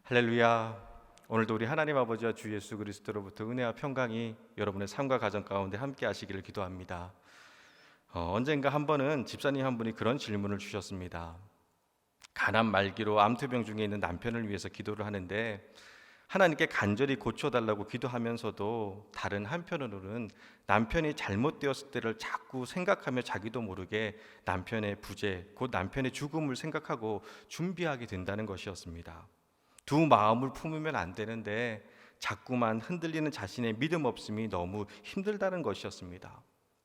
할렐루야. 오늘도 우리 하나님 아버지와 주 예수 그리스도로부터 은혜와 평강이 여러분의 삶과 가정 가운데 함께 하시기를 기도합니다. 언젠가 한 번은 집사님 한 분이 그런 질문을 주셨습니다. 가난 말기로 암투병 중에 있는 남편을 위해서 기도를 하는데 하나님께 간절히 고쳐달라고 기도하면서도 다른 한편으로는 남편이 잘못되었을 때를 자꾸 생각하며 자기도 모르게 남편의 부재, 곧 남편의 죽음을 생각하고 준비하게 된다는 것이었습니다. 두 마음을 품으면 안 되는데 자꾸만 흔들리는 자신의 믿음 없음이 너무 힘들다는 것이었습니다.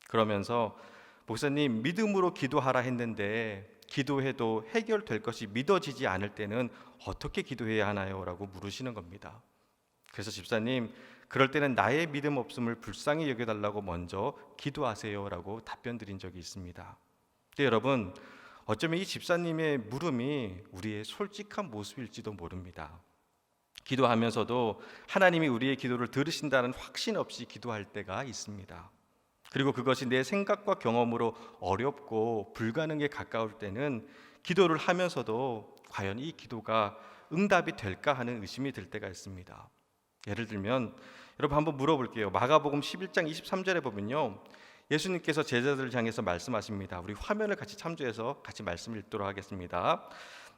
그러면서 목사님, 믿음으로 기도하라 했는데 기도해도 해결될 것이 믿어지지 않을 때는 어떻게 기도해야 하나요? 라고 물으시는 겁니다. 그래서 집사님, 그럴 때는 나의 믿음 없음을 불쌍히 여겨달라고 먼저 기도하세요 라고 답변 드린 적이 있습니다. 근데 여러분, 어쩌면 이 집사님의 물음이 우리의 솔직한 모습일지도 모릅니다. 기도하면서도 하나님이 우리의 기도를 들으신다는 확신 없이 기도할 때가 있습니다. 그리고 그것이 내 생각과 경험으로 어렵고 불가능에 가까울 때는 기도를 하면서도 과연 이 기도가 응답이 될까 하는 의심이 들 때가 있습니다. 예를 들면 여러분 한번 물어볼게요. 마가복음 11장 23절에 보면요, 예수님께서 제자들을 향해서 말씀하십니다. 우리 화면을 같이 참조해서 같이 말씀을 읽도록 하겠습니다.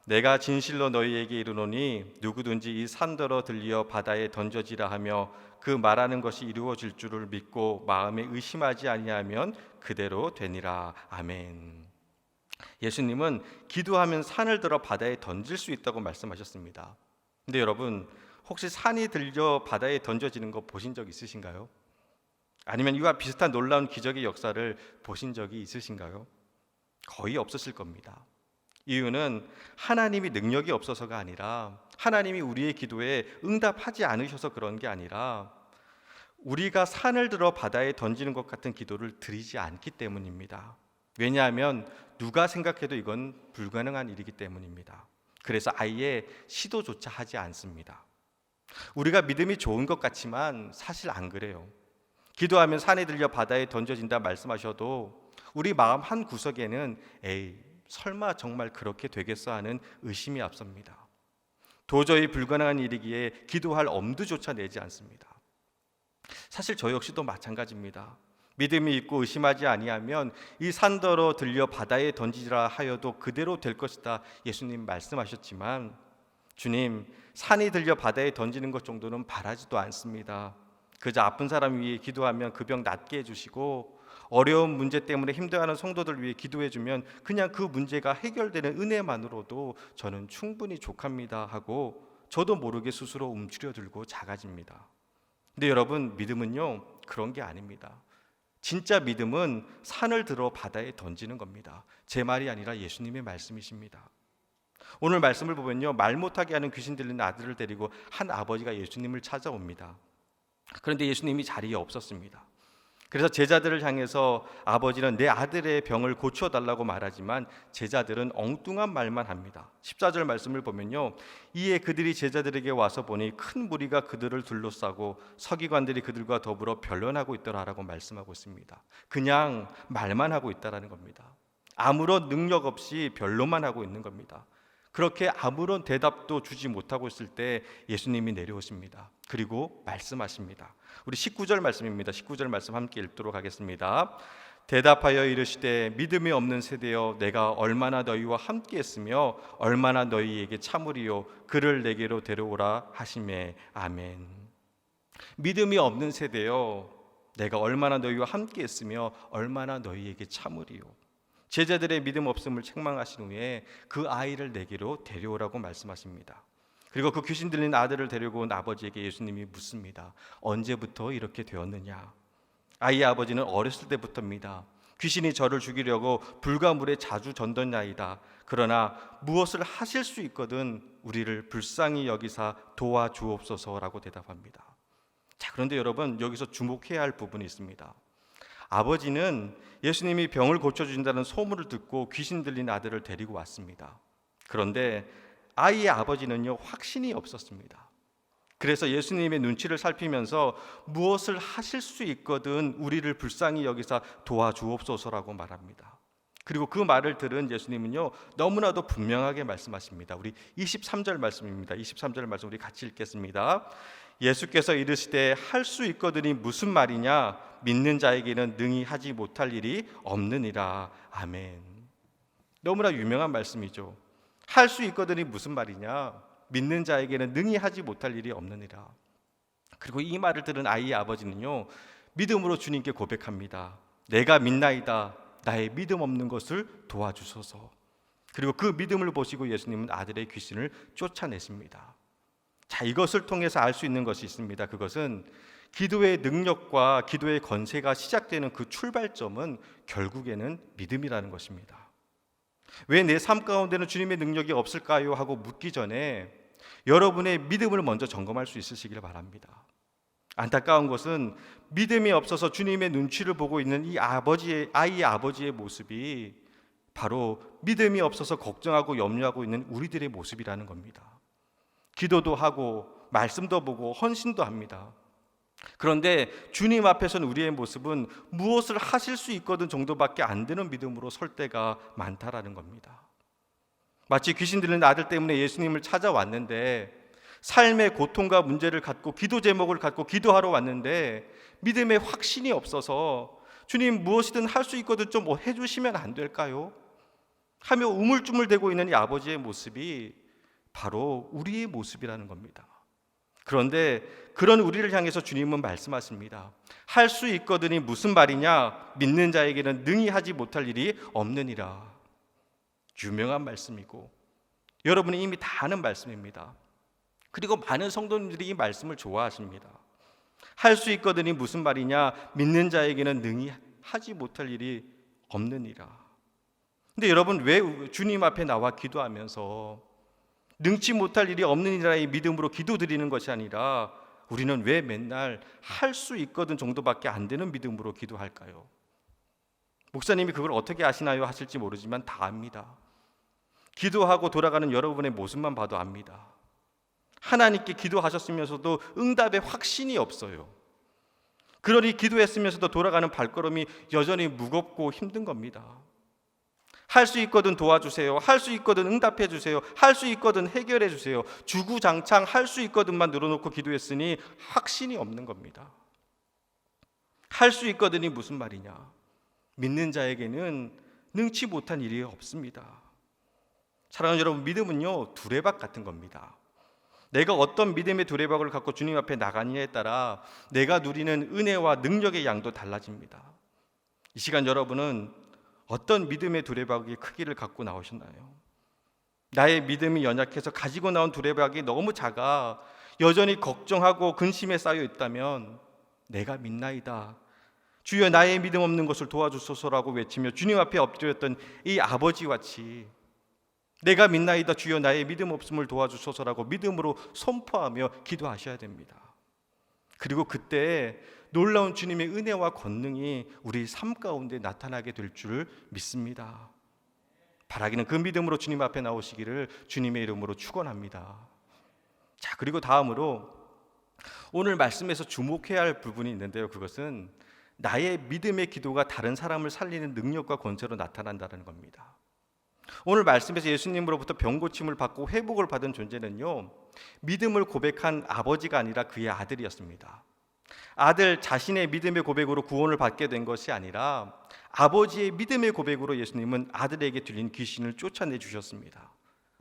내가 진실로 너희에게 이르노니 누구든지 이 산더러 들려 바다에 던져지라 하며 그 말하는 것이 이루어질 줄을 믿고 마음에 의심하지 아니하면 그대로 되니라. 아멘. 예수님은 기도하면 산을 들어 바다에 던질 수 있다고 말씀하셨습니다. 근데 여러분, 혹시 산이 들려 바다에 던져지는 거 보신 적 있으신가요? 아니면 이와 비슷한 놀라운 기적의 역사를 보신 적이 있으신가요? 거의 없으실 겁니다. 이유는 하나님이 능력이 없어서가 아니라 하나님이 우리의 기도에 응답하지 않으셔서 그런 게 아니라 우리가 산을 들어 바다에 던지는 것 같은 기도를 드리지 않기 때문입니다. 왜냐하면 누가 생각해도 이건 불가능한 일이기 때문입니다. 그래서 아예 시도조차 하지 않습니다. 우리가 믿음이 좋은 것 같지만 사실 안 그래요. 기도하면 산에 들려 바다에 던져진다 말씀하셔도 우리 마음 한 구석에는 에이, 설마 정말 그렇게 되겠어 하는 의심이 앞섭니다. 도저히 불가능한 일이기에 기도할 엄두조차 내지 않습니다. 사실 저 역시도 마찬가지입니다. 믿음이 있고 의심하지 아니하면 이 산더러 들려 바다에 던지라 하여도 그대로 될 것이다 예수님 말씀하셨지만 주님, 산이 들려 바다에 던지는 것 정도는 바라지도 않습니다. 그저 아픈 사람 위해 기도하면 그 병 낫게 해주시고 어려운 문제 때문에 힘들어하는 성도들 위해 기도해주면 그냥 그 문제가 해결되는 은혜만으로도 저는 충분히 족합니다 하고 저도 모르게 스스로 움츠려들고 작아집니다. 근데 여러분, 믿음은요 그런 게 아닙니다. 진짜 믿음은 산을 들어 바다에 던지는 겁니다. 제 말이 아니라 예수님의 말씀이십니다. 오늘 말씀을 보면요, 말 못하게 하는 귀신 들린 아들을 데리고 한 아버지가 예수님을 찾아옵니다. 그런데 예수님이 자리에 없었습니다. 그래서 제자들을 향해서 아버지는 내 아들의 병을 고쳐달라고 말하지만 제자들은 엉뚱한 말만 합니다. 14절 말씀을 보면요, 이에 그들이 제자들에게 와서 보니 큰 무리가 그들을 둘러싸고 서기관들이 그들과 더불어 변론하고 있더라라고 말씀하고 있습니다. 그냥 말만 하고 있다라는 겁니다. 아무런 능력 없이 변론만 하고 있는 겁니다. 그렇게 아무런 대답도 주지 못하고 있을 때 예수님이 내려오십니다. 그리고 말씀하십니다. 우리 19절 말씀입니다. 19절 말씀 함께 읽도록 하겠습니다. 대답하여 이르시되 믿음이 없는 세대여 내가 얼마나 너희와 함께 했으며 얼마나 너희에게 참으리요 그를 내게로 데려오라 하시매. 아멘. 믿음이 없는 세대여 내가 얼마나 너희와 함께 했으며 얼마나 너희에게 참으리요. 제자들의 믿음 없음을 책망하신 후에 그 아이를 내게로 데려오라고 말씀하십니다. 그리고 그 귀신 들린 아들을 데리고 온 아버지에게 예수님이 묻습니다. 언제부터 이렇게 되었느냐? 아이의 아버지는 어렸을 때부터입니다. 귀신이 저를 죽이려고 불과 물에 자주 전던나이다. 그러나 무엇을 하실 수 있거든 우리를 불쌍히 여기사 도와주옵소서라고 대답합니다. 자, 그런데 여러분, 여기서 주목해야 할 부분이 있습니다. 아버지는 예수님이 병을 고쳐주신다는 소문을 듣고 귀신 들린 아들을 데리고 왔습니다. 그런데 아이의 아버지는요, 확신이 없었습니다. 그래서 예수님의 눈치를 살피면서 무엇을 하실 수 있거든 우리를 불쌍히 여기사 도와주옵소서라고 말합니다. 그리고 그 말을 들은 예수님은요, 너무나도 분명하게 말씀하십니다. 우리 23절 말씀입니다. 23절 말씀 우리 같이 읽겠습니다. 예수께서 이르시되 할 수 있거든이 무슨 말이냐? 믿는 자에게는 능히 하지 못할 일이 없느니라. 아멘. 너무나 유명한 말씀이죠. 할 수 있거든이 무슨 말이냐? 믿는 자에게는 능히 하지 못할 일이 없느니라. 그리고 이 말을 들은 아이의 아버지는요, 믿음으로 주님께 고백합니다. 내가 믿나이다. 나의 믿음 없는 것을 도와주소서. 그리고 그 믿음을 보시고 예수님은 아들의 귀신을 쫓아내십니다. 자, 이것을 통해서 알 수 있는 것이 있습니다. 그것은 기도의 능력과 기도의 권세가 시작되는 그 출발점은 결국에는 믿음이라는 것입니다. 왜 내 삶 가운데는 주님의 능력이 없을까요? 하고 묻기 전에 여러분의 믿음을 먼저 점검할 수 있으시길 바랍니다. 안타까운 것은 믿음이 없어서 주님의 눈치를 보고 있는 이 아이의 아버지의 모습이 바로 믿음이 없어서 걱정하고 염려하고 있는 우리들의 모습이라는 겁니다. 기도도 하고 말씀도 보고 헌신도 합니다. 그런데 주님 앞에서는 우리의 모습은 무엇을 하실 수 있거든 정도밖에 안 되는 믿음으로 설 때가 많다라는 겁니다. 마치 귀신 들린 아들 때문에 예수님을 찾아왔는데 삶의 고통과 문제를 갖고 기도 제목을 갖고 기도하러 왔는데 믿음의 확신이 없어서 주님 무엇이든 할 수 있거든 좀 뭐 해주시면 안 될까요? 하며 우물쭈물대고 있는 이 아버지의 모습이 바로 우리의 모습이라는 겁니다. 그런데 그런 우리를 향해서 주님은 말씀하십니다. 할 수 있거든이 무슨 말이냐? 믿는 자에게는 능히 하지 못할 일이 없느니라. 유명한 말씀이고 여러분이 이미 다 아는 말씀입니다. 그리고 많은 성도님들이 이 말씀을 좋아하십니다. 할 수 있거든이 무슨 말이냐? 믿는 자에게는 능히 하지 못할 일이 없느니라. 근데 여러분, 왜 주님 앞에 나와 기도하면서 능치 못할 일이 없느니라의 믿음으로 기도드리는 것이 아니라 우리는 왜 맨날 할 수 있거든 정도밖에 안 되는 믿음으로 기도할까요? 목사님이 그걸 어떻게 아시나요? 하실지 모르지만 다 압니다. 기도하고 돌아가는 여러분의 모습만 봐도 압니다. 하나님께 기도하셨으면서도 응답의 확신이 없어요. 그러니 기도했으면서도 돌아가는 발걸음이 여전히 무겁고 힘든 겁니다. 할 수 있거든 도와주세요. 할 수 있거든 응답해 주세요. 할 수 있거든 해결해 주세요. 주구장창 할 수 있거든만 늘어놓고 기도했으니 확신이 없는 겁니다. 할 수 있거든이 무슨 말이냐? 믿는 자에게는 능치 못한 일이 없습니다. 사랑하는 여러분, 믿음은요 두레박 같은 겁니다. 내가 어떤 믿음의 두레박을 갖고 주님 앞에 나가느냐에 따라 내가 누리는 은혜와 능력의 양도 달라집니다. 이 시간 여러분은 어떤 믿음의 두레박의 크기를 갖고 나오셨나요? 나의 믿음이 연약해서 가지고 나온 두레박이 너무 작아 여전히 걱정하고 근심에 쌓여 있다면 내가 믿나이다. 주여 나의 믿음 없는 것을 도와주소서라고 외치며 주님 앞에 엎드렸던 이 아버지같이 내가 믿나이다 주여 나의 믿음 없음을 도와주소서라고 믿음으로 선포하며 기도하셔야 됩니다. 그리고 그때 놀라운 주님의 은혜와 권능이 우리 삶 가운데 나타나게 될 줄 믿습니다. 바라기는 그 믿음으로 주님 앞에 나오시기를 주님의 이름으로 축원합니다. 자, 그리고 다음으로 오늘 말씀에서 주목해야 할 부분이 있는데요. 그것은 나의 믿음의 기도가 다른 사람을 살리는 능력과 권세로 나타난다는 겁니다. 오늘 말씀에서 예수님으로부터 병고침을 받고 회복을 받은 존재는요, 믿음을 고백한 아버지가 아니라 그의 아들이었습니다. 아들 자신의 믿음의 고백으로 구원을 받게 된 것이 아니라 아버지의 믿음의 고백으로 예수님은 아들에게 들린 귀신을 쫓아내 주셨습니다.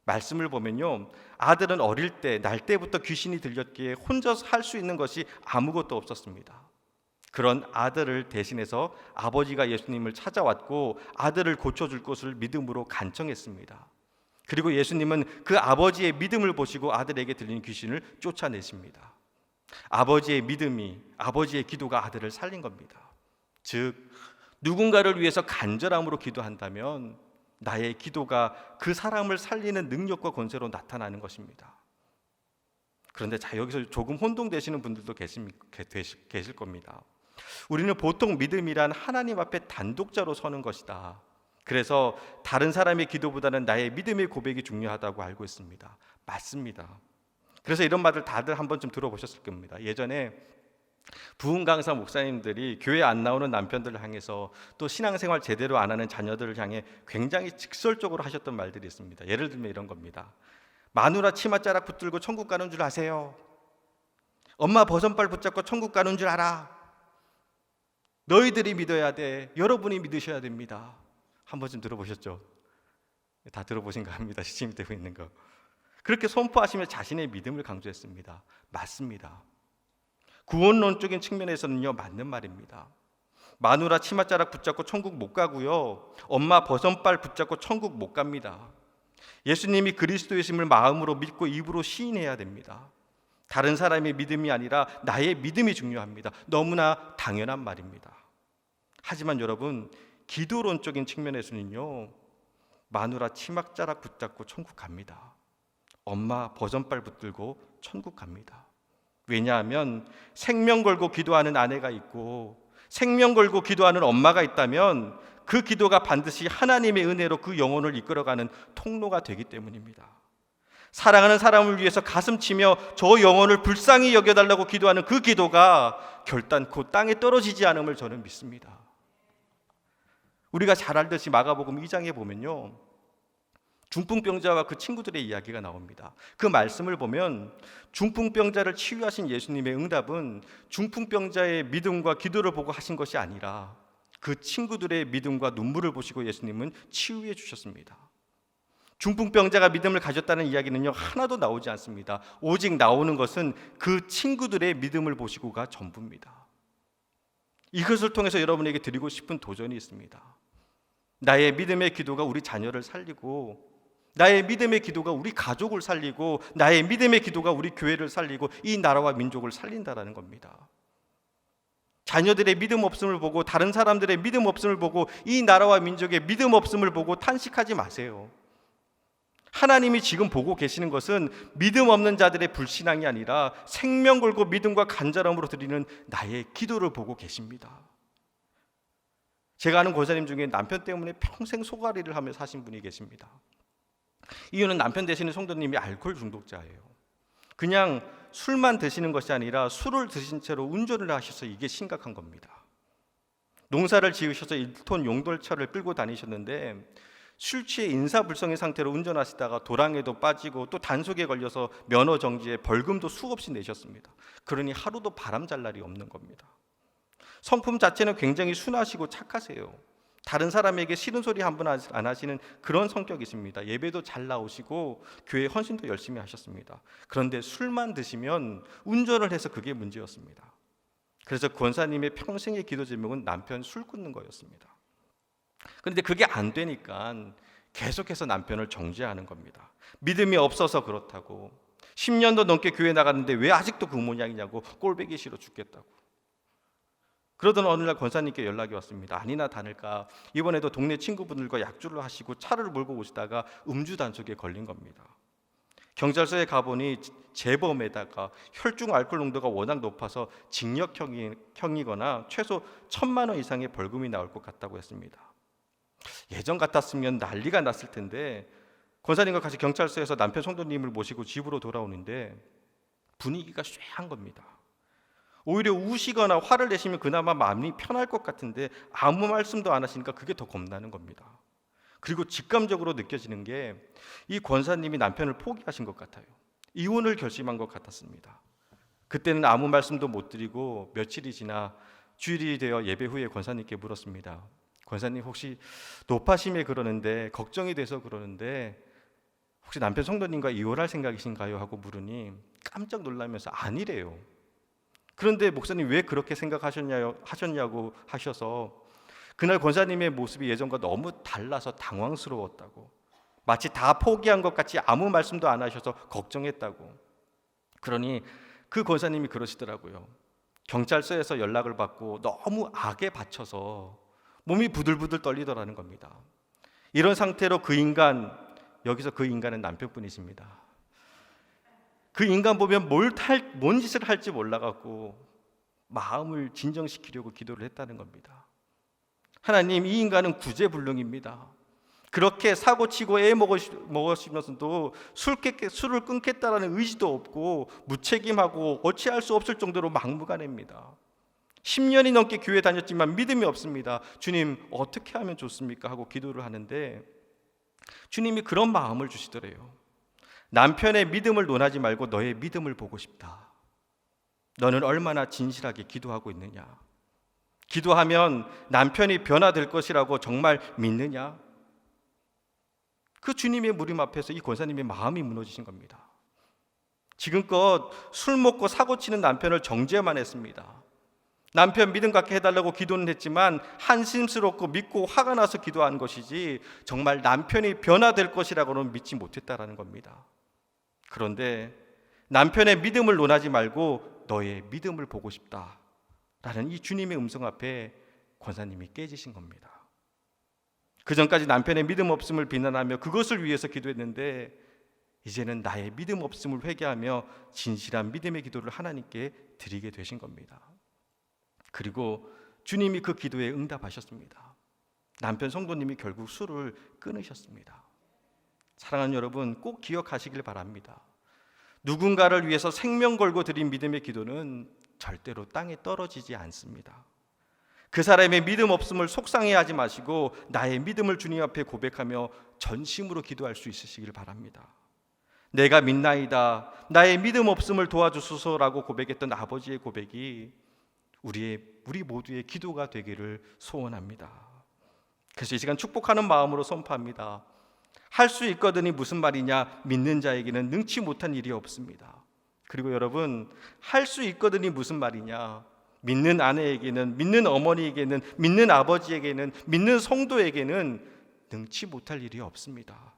말씀을 보면요, 아들은 어릴 때 날 때부터 귀신이 들렸기에 혼자서 할 수 있는 것이 아무것도 없었습니다. 그런 아들을 대신해서 아버지가 예수님을 찾아왔고 아들을 고쳐줄 것을 믿음으로 간청했습니다. 그리고 예수님은 그 아버지의 믿음을 보시고 아들에게 들린 귀신을 쫓아내십니다. 아버지의 믿음이, 아버지의 기도가 아들을 살린 겁니다. 즉 누군가를 위해서 간절함으로 기도한다면 나의 기도가 그 사람을 살리는 능력과 권세로 나타나는 것입니다. 그런데 자, 여기서 조금 혼동되시는 분들도 계실 겁니다. 우리는 보통 믿음이란 하나님 앞에 단독자로 서는 것이다. 그래서 다른 사람의 기도보다는 나의 믿음의 고백이 중요하다고 알고 있습니다. 맞습니다. 그래서 이런 말을 다들 한 번쯤 들어보셨을 겁니다. 예전에 부흥 강사 목사님들이 교회 안 나오는 남편들을 향해서 또 신앙생활 제대로 안 하는 자녀들을 향해 굉장히 직설적으로 하셨던 말들이 있습니다. 예를 들면 이런 겁니다. 마누라 치맛자락 붙들고 천국 가는 줄 아세요? 엄마 버선발 붙잡고 천국 가는 줄 알아? 너희들이 믿어야 돼. 여러분이 믿으셔야 됩니다. 한 번쯤 들어보셨죠? 다 들어보신가 합니다. 시침이 되고 있는 거. 그렇게 선포하시며 자신의 믿음을 강조했습니다. 맞습니다. 구원론적인 측면에서는요, 맞는 말입니다. 마누라 치맛자락 붙잡고 천국 못 가고요, 엄마 버선발 붙잡고 천국 못 갑니다. 예수님이 그리스도이심을 마음으로 믿고 입으로 시인해야 됩니다. 다른 사람의 믿음이 아니라 나의 믿음이 중요합니다. 너무나 당연한 말입니다. 하지만 여러분, 기도론적인 측면에서는요, 마누라 치맛자락 붙잡고 천국 갑니다. 엄마 버선발 붙들고 천국 갑니다. 왜냐하면 생명 걸고 기도하는 아내가 있고 생명 걸고 기도하는 엄마가 있다면 그 기도가 반드시 하나님의 은혜로 그 영혼을 이끌어가는 통로가 되기 때문입니다. 사랑하는 사람을 위해서 가슴치며 저 영혼을 불쌍히 여겨달라고 기도하는 그 기도가 결단코 땅에 떨어지지 않음을 저는 믿습니다. 우리가 잘 알듯이 마가복음 2장에 보면요, 중풍병자와 그 친구들의 이야기가 나옵니다. 그 말씀을 보면 중풍병자를 치유하신 예수님의 응답은 중풍병자의 믿음과 기도를 보고 하신 것이 아니라 그 친구들의 믿음과 눈물을 보시고 예수님은 치유해 주셨습니다. 중풍병자가 믿음을 가졌다는 이야기는요, 하나도 나오지 않습니다. 오직 나오는 것은 그 친구들의 믿음을 보시고가 전부입니다. 이것을 통해서 여러분에게 드리고 싶은 도전이 있습니다. 나의 믿음의 기도가 우리 자녀를 살리고, 나의 믿음의 기도가 우리 가족을 살리고, 나의 믿음의 기도가 우리 교회를 살리고 이 나라와 민족을 살린다라는 겁니다. 자녀들의 믿음 없음을 보고, 다른 사람들의 믿음 없음을 보고, 이 나라와 민족의 믿음 없음을 보고 탄식하지 마세요. 하나님이 지금 보고 계시는 것은 믿음 없는 자들의 불신앙이 아니라 생명 걸고 믿음과 간절함으로 드리는 나의 기도를 보고 계십니다. 제가 아는 권사님 중에 남편 때문에 평생 소가리를 하며 사신 분이 계십니다. 이유는 남편 되시는 성도님이 알코올 중독자예요. 그냥 술만 드시는 것이 아니라 술을 드신 채로 운전을 하셔서 이게 심각한 겁니다. 농사를 지으셔서 1톤 용돌차를 끌고 다니셨는데 술 취해 인사불성의 상태로 운전하시다가 도랑에도 빠지고 또 단속에 걸려서 면허 정지에 벌금도 수없이 내셨습니다. 그러니 하루도 바람 잘 날이 없는 겁니다. 성품 자체는 굉장히 순하시고 착하세요. 다른 사람에게 싫은 소리 한 번 안 하시는 그런 성격이십니다. 예배도 잘 나오시고 교회 헌신도 열심히 하셨습니다. 그런데 술만 드시면 운전을 해서 그게 문제였습니다. 그래서 권사님의 평생의 기도 제목은 남편 술 끊는 거였습니다. 그런데 그게 안 되니까 계속해서 남편을 정죄하는 겁니다. 믿음이 없어서 그렇다고, 10년도 넘게 교회 나갔는데 왜 아직도 그 모양이냐고, 꼴보기 싫어 죽겠다고. 그러던 어느 날 권사님께 연락이 왔습니다. 아니나 다를까 이번에도 동네 친구분들과 약주를 하시고 차를 몰고 오시다가 음주 단속에 걸린 겁니다. 경찰서에 가보니 재범에다가 혈중 알코올 농도가 워낙 높아서 징역형이거나 최소 1,000만 원 이상의 벌금이 나올 것 같다고 했습니다. 예전 같았으면 난리가 났을 텐데 권사님과 같이 경찰서에서 남편 성도님을 모시고 집으로 돌아오는데 분위기가 쇠한 겁니다. 오히려 우시거나 화를 내시면 그나마 마음이 편할 것 같은데 아무 말씀도 안 하시니까 그게 더 겁나는 겁니다. 그리고 직감적으로 느껴지는 게 이 권사님이 남편을 포기하신 것 같아요. 이혼을 결심한 것 같았습니다. 그때는 아무 말씀도 못 드리고 며칠이 지나 주일이 되어 예배 후에 권사님께 물었습니다. 권사님, 혹시 노파심에 그러는데 걱정이 돼서 그러는데 혹시 남편 성도님과 이혼할 생각이신가요? 하고 물으니 깜짝 놀라면서 아니래요. 그런데 목사님 왜 그렇게 하셨냐고 하셔서 그날 권사님의 모습이 예전과 너무 달라서 당황스러웠다고, 마치 다 포기한 것 같이 아무 말씀도 안 하셔서 걱정했다고. 그러니 그 권사님이 그러시더라고요. 경찰서에서 연락을 받고 너무 악에 받쳐서 몸이 부들부들 떨리더라는 겁니다. 이런 상태로 여기서 그 인간은 남편분이십니다. 그 인간 보면 뭔 짓을 할지 몰라갖고 마음을 진정시키려고 기도를 했다는 겁니다. 하나님, 이 인간은 구제불능입니다. 그렇게 사고치고 먹으시면서도 술을 끊겠다라는 의지도 없고 무책임하고 어찌할 수 없을 정도로 막무가내입니다. 10년이 넘게 교회 다녔지만 믿음이 없습니다. 주님, 어떻게 하면 좋습니까? 하고 기도를 하는데 주님이 그런 마음을 주시더래요. 남편의 믿음을 논하지 말고 너의 믿음을 보고 싶다. 너는 얼마나 진실하게 기도하고 있느냐? 기도하면 남편이 변화될 것이라고 정말 믿느냐? 그 주님의 무림 앞에서 이 권사님의 마음이 무너지신 겁니다. 지금껏 술 먹고 사고치는 남편을 정죄만 했습니다. 남편 믿음 갖게 해달라고 기도는 했지만 한심스럽고 믿고 화가 나서 기도한 것이지 정말 남편이 변화될 것이라고는 믿지 못했다라는 겁니다. 그런데 남편의 믿음을 논하지 말고 너의 믿음을 보고 싶다라는 이 주님의 음성 앞에 권사님이 깨지신 겁니다. 그 전까지 남편의 믿음 없음을 비난하며 그것을 위해서 기도했는데 이제는 나의 믿음 없음을 회개하며 진실한 믿음의 기도를 하나님께 드리게 되신 겁니다. 그리고 주님이 그 기도에 응답하셨습니다. 남편 성도님이 결국 술을 끊으셨습니다. 사랑하는 여러분, 꼭 기억하시길 바랍니다. 누군가를 위해서 생명 걸고 드린 믿음의 기도는 절대로 땅에 떨어지지 않습니다. 그 사람의 믿음 없음을 속상해하지 마시고 나의 믿음을 주님 앞에 고백하며 전심으로 기도할 수 있으시길 바랍니다. 내가 믿나이다, 나의 믿음 없음을 도와주소서라고 고백했던 아버지의 고백이 우리 모두의 기도가 되기를 소원합니다. 그래서 이 시간 축복하는 마음으로 선포합니다. 할 수 있거든이 무슨 말이냐? 믿는 자에게는 능치 못한 일이 없습니다. 그리고 여러분, 할 수 있거든이 무슨 말이냐? 믿는 아내에게는, 믿는 어머니에게는, 믿는 아버지에게는, 믿는 성도에게는 능치 못할 일이 없습니다.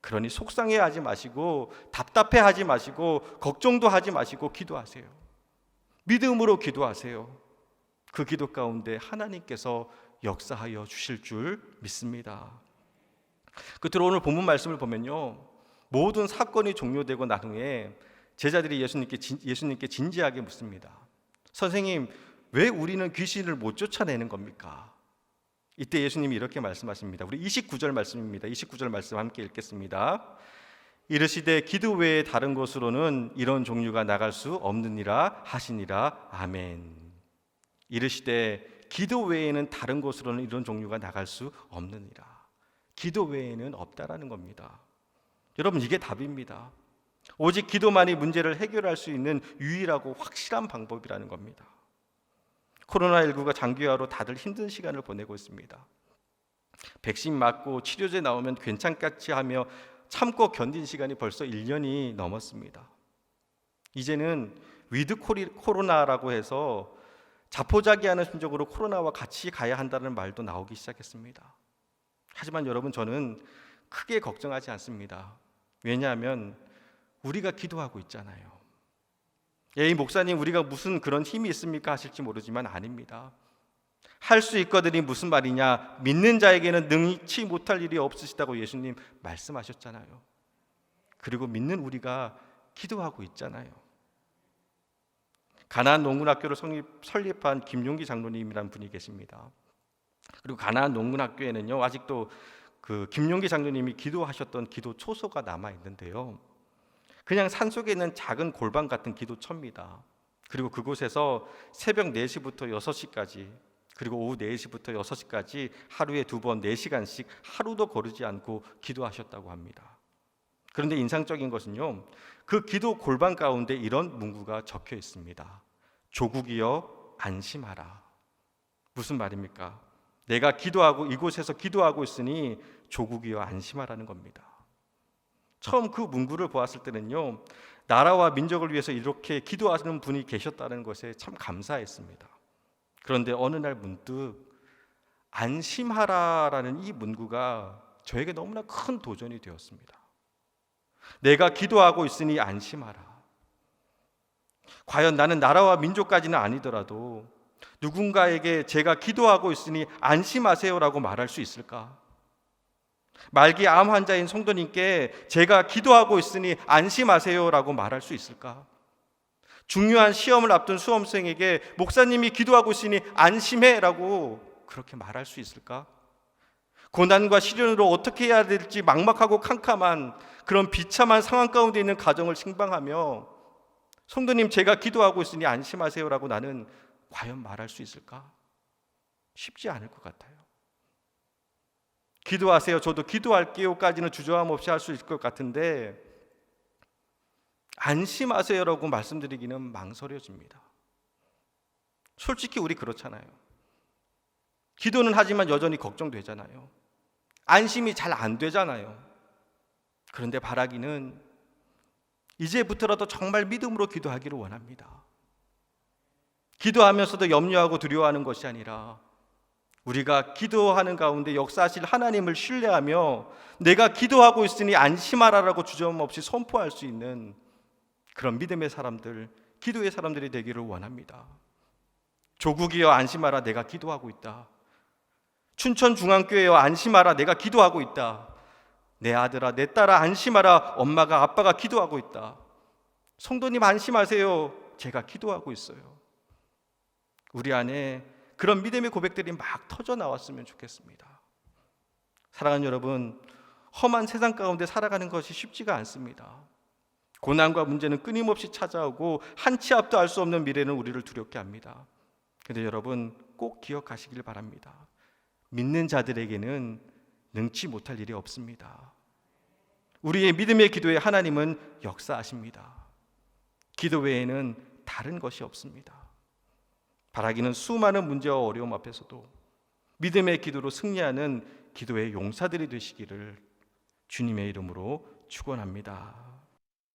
그러니 속상해하지 마시고 답답해하지 마시고 걱정도 하지 마시고 기도하세요. 믿음으로 기도하세요. 그 기도 가운데 하나님께서 역사하여 주실 줄 믿습니다. 끝으로 오늘 본문 말씀을 보면요, 모든 사건이 종료되고 난 후에 제자들이 예수님께 진지하게 묻습니다. 선생님, 왜 우리는 귀신을 못 쫓아내는 겁니까? 이때 예수님이 이렇게 말씀하십니다. 우리 29절 말씀입니다. 29절 말씀 함께 읽겠습니다. 이르시되 기도 외에 다른 곳으로는 이런 종류가 나갈 수 없느니라 하시니라. 아멘. 이르시되 기도 외에는 다른 곳으로는 이런 종류가 나갈 수 없느니라. 기도 외에는 없다라는 겁니다. 여러분, 이게 답입니다. 오직 기도만이 문제를 해결할 수 있는 유일하고 확실한 방법이라는 겁니다. 코로나19가 장기화로 다들 힘든 시간을 보내고 있습니다. 백신 맞고 치료제 나오면 괜찮겠지 하며 참고 견딘 시간이 벌써 1년이 넘었습니다. 이제는 위드 코로나라고 해서 자포자기하는 심정으로 코로나와 같이 가야 한다는 말도 나오기 시작했습니다. 하지만 여러분, 저는 크게 걱정하지 않습니다. 왜냐하면 우리가 기도하고 있잖아요. 이 목사님, 우리가 무슨 그런 힘이 있습니까? 하실지 모르지만 아닙니다. 할 수 있거든이 무슨 말이냐? 믿는 자에게는 능치 못할 일이 없으시다고 예수님 말씀하셨잖아요. 그리고 믿는 우리가 기도하고 있잖아요. 가나안 농군학교를 설립한 김용기 장로님이라는 분이 계십니다. 그리고 가나안 농군학교에는요, 아직도 그 김용기 장로님이 기도하셨던 기도 초소가 남아 있는데요, 그냥 산속에 있는 작은 골방 같은 기도처입니다. 그리고 그곳에서 새벽 4시부터 6시까지, 그리고 오후 4시부터 6시까지 하루에 2번 4시간씩 하루도 거르지 않고 기도하셨다고 합니다. 그런데 인상적인 것은요, 그 기도 골방 가운데 이런 문구가 적혀 있습니다. 조국이여 안심하라. 무슨 말입니까? 내가 기도하고 이곳에서 기도하고 있으니 조국이여 안심하라는 겁니다. 처음 그 문구를 보았을 때는요, 나라와 민족을 위해서 이렇게 기도하시는 분이 계셨다는 것에 참 감사했습니다. 그런데 어느 날 문득 안심하라라는 이 문구가 저에게 너무나 큰 도전이 되었습니다. 내가 기도하고 있으니 안심하라. 과연 나는 나라와 민족까지는 아니더라도 누군가에게 제가 기도하고 있으니 안심하세요라고 말할 수 있을까? 말기 암 환자인 성도님께 제가 기도하고 있으니 안심하세요라고 말할 수 있을까? 중요한 시험을 앞둔 수험생에게 목사님이 기도하고 있으니 안심해라고 그렇게 말할 수 있을까? 고난과 시련으로 어떻게 해야 될지 막막하고 캄캄한 그런 비참한 상황 가운데 있는 가정을 책망하며 성도님 제가 기도하고 있으니 안심하세요라고 나는 과연 말할 수 있을까? 쉽지 않을 것 같아요. 기도하세요. 저도 기도할게요까지는 주저함 없이 할 수 있을 것 같은데 안심하세요라고 말씀드리기는 망설여집니다. 솔직히 우리 그렇잖아요. 기도는 하지만 여전히 걱정되잖아요. 안심이 잘 안 되잖아요. 그런데 바라기는 이제부터라도 정말 믿음으로 기도하기를 원합니다. 기도하면서도 염려하고 두려워하는 것이 아니라 우리가 기도하는 가운데 역사하실 하나님을 신뢰하며 내가 기도하고 있으니 안심하라라고 주저함 없이 선포할 수 있는 그런 믿음의 사람들, 기도의 사람들이 되기를 원합니다. 조국이여 안심하라, 내가 기도하고 있다. 춘천중앙교회여 안심하라, 내가 기도하고 있다. 내 아들아, 내 딸아 안심하라, 엄마가 아빠가 기도하고 있다. 성도님 안심하세요, 제가 기도하고 있어요. 우리 안에 그런 믿음의 고백들이 막 터져 나왔으면 좋겠습니다. 사랑하는 여러분, 험한 세상 가운데 살아가는 것이 쉽지가 않습니다. 고난과 문제는 끊임없이 찾아오고 한 치 앞도 알 수 없는 미래는 우리를 두렵게 합니다. 그런데 여러분 꼭 기억하시길 바랍니다. 믿는 자들에게는 능치 못할 일이 없습니다. 우리의 믿음의 기도에 하나님은 역사하십니다. 기도 외에는 다른 것이 없습니다. 바라기는 수많은 문제와 어려움 앞에서도 믿음의 기도로 승리하는 기도의 용사들이 되시기를 주님의 이름으로 축원합니다.